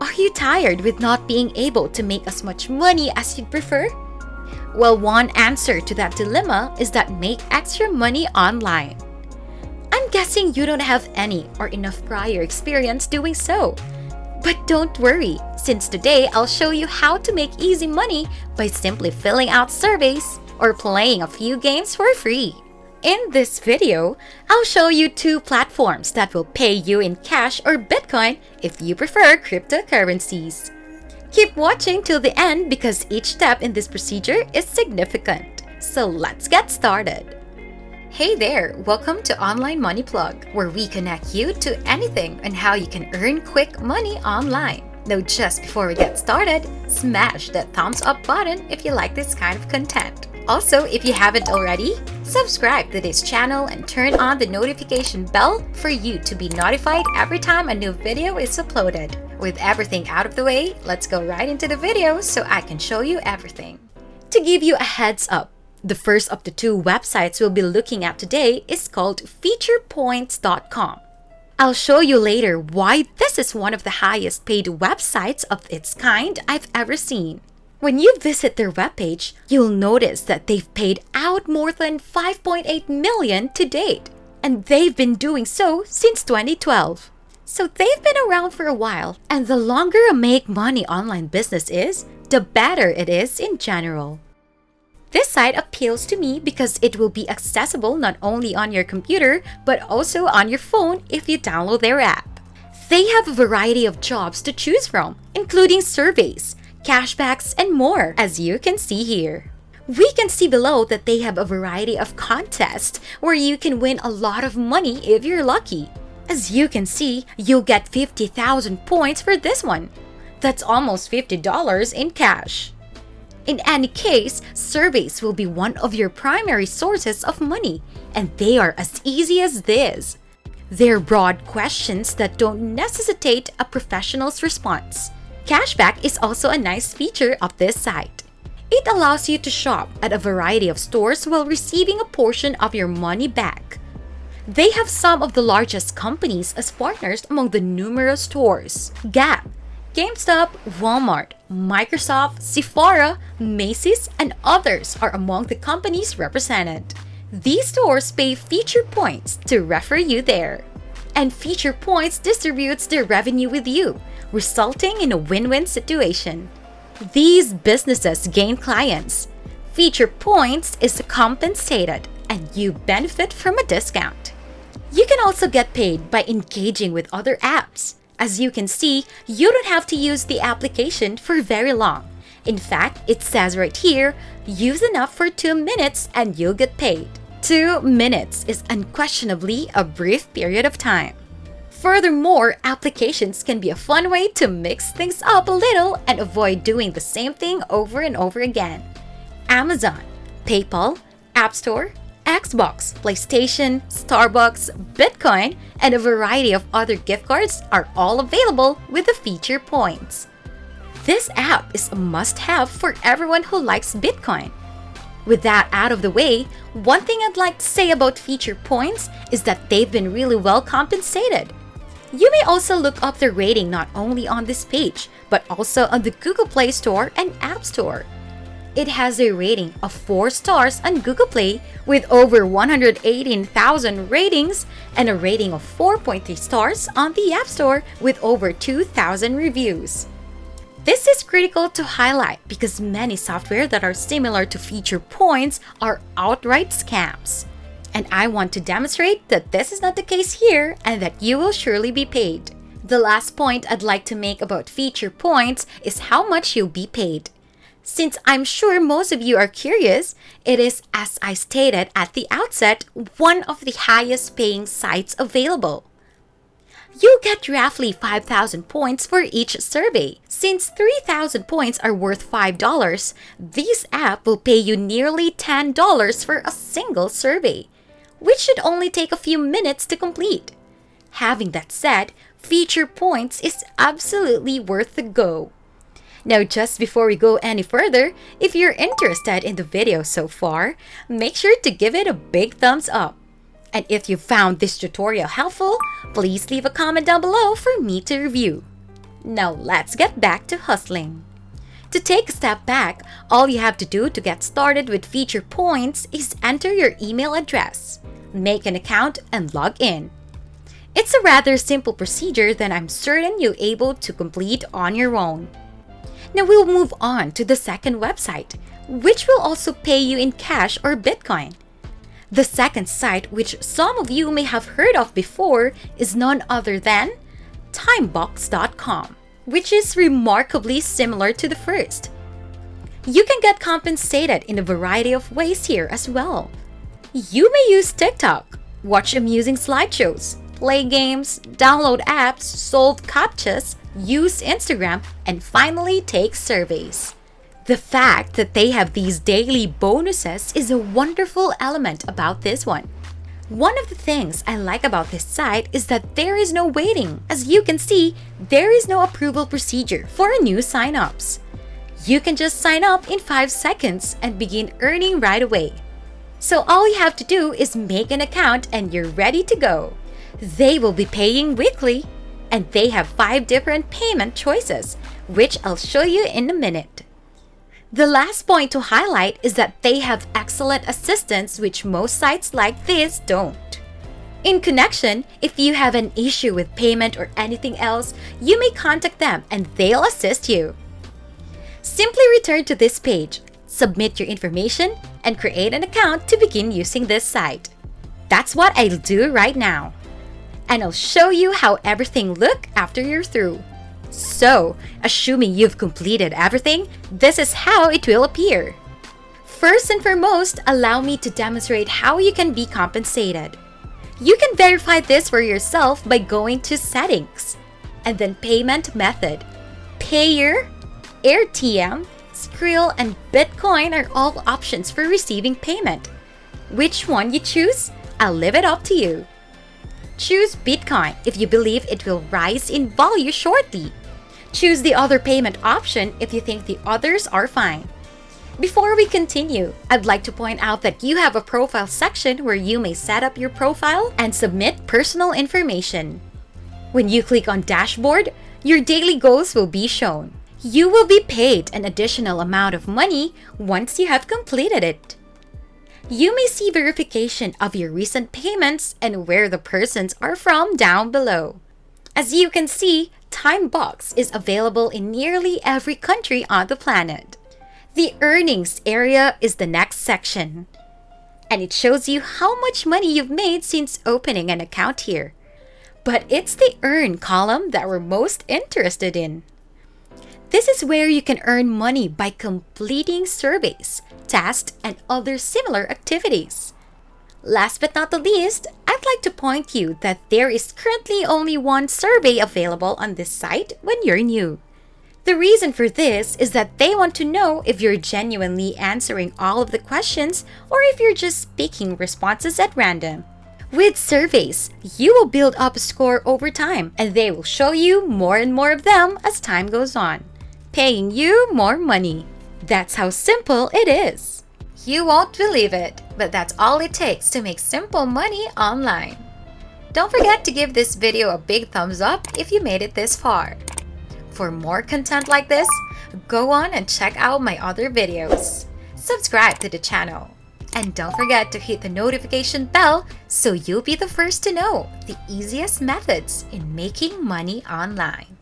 Are you tired with not being able to make as much money as you'd prefer? Well, one answer to that dilemma is that make extra money online. I'm guessing you don't have any or enough prior experience doing so. But don't worry, since today I'll show you how to make easy money by simply filling out surveys or playing a few games for free. In this video, I'll show you 2 platforms that will pay you in cash or Bitcoin if you prefer cryptocurrencies. Keep watching till the end because each step in this procedure is significant. So let's get started. Hey there, welcome to Online Money Plug, where we connect you to anything and how you can earn quick money online. Now just before we get started, smash that thumbs up button if you like this kind of content. Also, if you haven't already, subscribe to this channel and turn on the notification bell for you to be notified every time a new video is uploaded. With everything out of the way, let's go right into the video so I can show you everything. To give you a heads up, the first of the 2 websites we'll be looking at today is called featurepoints.com. I'll show you later why this is one of the highest paid websites of its kind I've ever seen. When you visit their webpage, you'll notice that they've paid out more than 5.8 million to date, and they've been doing so since 2012. So they've been around for a while, and the longer a make money online business is, the better it is in general. This site appeals to me because it will be accessible not only on your computer, but also on your phone if you download their app. They have a variety of jobs to choose from, including surveys, cashbacks, and more, as you can see here. We can see below that they have a variety of contests where you can win a lot of money if you're lucky. As you can see, you'll get 50,000 points for this one. That's almost $50 in cash. In any case, surveys will be one of your primary sources of money, and they are as easy as this. They're broad questions that don't necessitate a professional's response. Cashback is also a nice feature of this site. It allows you to shop at a variety of stores while receiving a portion of your money back. They have some of the largest companies as partners among the numerous stores. Gap, GameStop, Walmart, Microsoft, Sephora, Macy's, and others are among the companies represented. These stores pay Feature Points to refer you there. And Feature Points distributes their revenue with you, resulting in a win-win situation. These businesses gain clients. Feature Points is compensated, and you benefit from a discount. You can also get paid by engaging with other apps. As you can see, you don't have to use the application for very long. In fact, it says right here, use enough for 2 minutes and you'll get paid. 2 minutes is unquestionably a brief period of time. Furthermore, applications can be a fun way to mix things up a little and avoid doing the same thing over and over again. Amazon, PayPal, App Store, Xbox, PlayStation, Starbucks, Bitcoin, and a variety of other gift cards are all available with the Feature Points. This app is a must-have for everyone who likes Bitcoin. With that out of the way, one thing I'd like to say about Feature Points is that they've been really well compensated. You may also look up their rating not only on this page, but also on the Google Play Store and App Store. It has a rating of 4 stars on Google Play with over 118,000 ratings and a rating of 4.3 stars on the App Store with over 2,000 reviews. This is critical to highlight because many software that are similar to Feature Points are outright scams. And I want to demonstrate that this is not the case here and that you will surely be paid. The last point I'd like to make about Feature Points is how much you'll be paid. Since I'm sure most of you are curious, it is, as I stated at the outset, one of the highest paying sites available. You'll get roughly 5,000 points for each survey. Since 3,000 points are worth $5, this app will pay you nearly $10 for a single survey, which should only take a few minutes to complete. Having that said, Feature Points is absolutely worth the go. Now, just before we go any further, if you're interested in the video so far, make sure to give it a big thumbs up. And if you found this tutorial helpful, please leave a comment down below for me to review. Now let's get back to hustling. To take a step back, all you have to do to get started with Feature Points is enter your email address, make an account, and log in. It's a rather simple procedure that I'm certain you're able to complete on your own. Now we'll move on to the second website, which will also pay you in cash or Bitcoin. The second site, which some of you may have heard of before, is none other than Timebox.com, which is remarkably similar to the first. You can get compensated in a variety of ways here as well. You may use TikTok, watch amusing slideshows, play games, download apps, solve CAPTCHAs, use Instagram, and finally take surveys. The fact that they have these daily bonuses is a wonderful element about this one. One of the things I like about this site is that there is no waiting. As you can see, there is no approval procedure for new sign-ups. You can just sign up in 5 seconds and begin earning right away. So all you have to do is make an account and you're ready to go. They will be paying weekly, and they have 5 different payment choices, which I'll show you in a minute. The last point to highlight is that they have excellent assistance, which most sites like this don't. In Connection, if you have an issue with payment or anything else, you may contact them and they'll assist you. Simply return to this page, submit your information, and create an account to begin using this site. That's what I'll do right now. And I'll show you how everything looks after you're through. So, assuming you've completed everything, this is how it will appear. First and foremost, allow me to demonstrate how you can be compensated. You can verify this for yourself by going to Settings, and then Payment Method. Payer, AirTM, Skrill, and Bitcoin are all options for receiving payment. Which one you choose? I'll leave it up to you. Choose Bitcoin if you believe it will rise in value shortly. Choose the other payment option if you think the others are fine. Before we continue, I'd like to point out that you have a profile section where you may set up your profile and submit personal information. When you click on Dashboard, your daily goals will be shown. You will be paid an additional amount of money once you have completed it. You may see verification of your recent payments and where the persons are from down below. As you can see, Timebox is available in nearly every country on the planet. The earnings area is the next section, and it shows you how much money you've made since opening an account here. But it's the earn column that we're most interested in. This is where you can earn money by completing surveys, tasks, and other similar activities. Last but not the least, I'd like to point you that there is currently only one survey available on this site when you're new. The reason for this is that they want to know if you're genuinely answering all of the questions or if you're just picking responses at random. With surveys, you will build up a score over time, and they will show you more and more of them as time goes on, paying you more money. That's how simple it is. You won't believe it, but that's all it takes to make simple money online. Don't forget to give this video a big thumbs up if you made it this far. For more content like this, go on and check out my other videos. Subscribe to the channel. And don't forget to hit the notification bell so you'll be the first to know the easiest methods in making money online.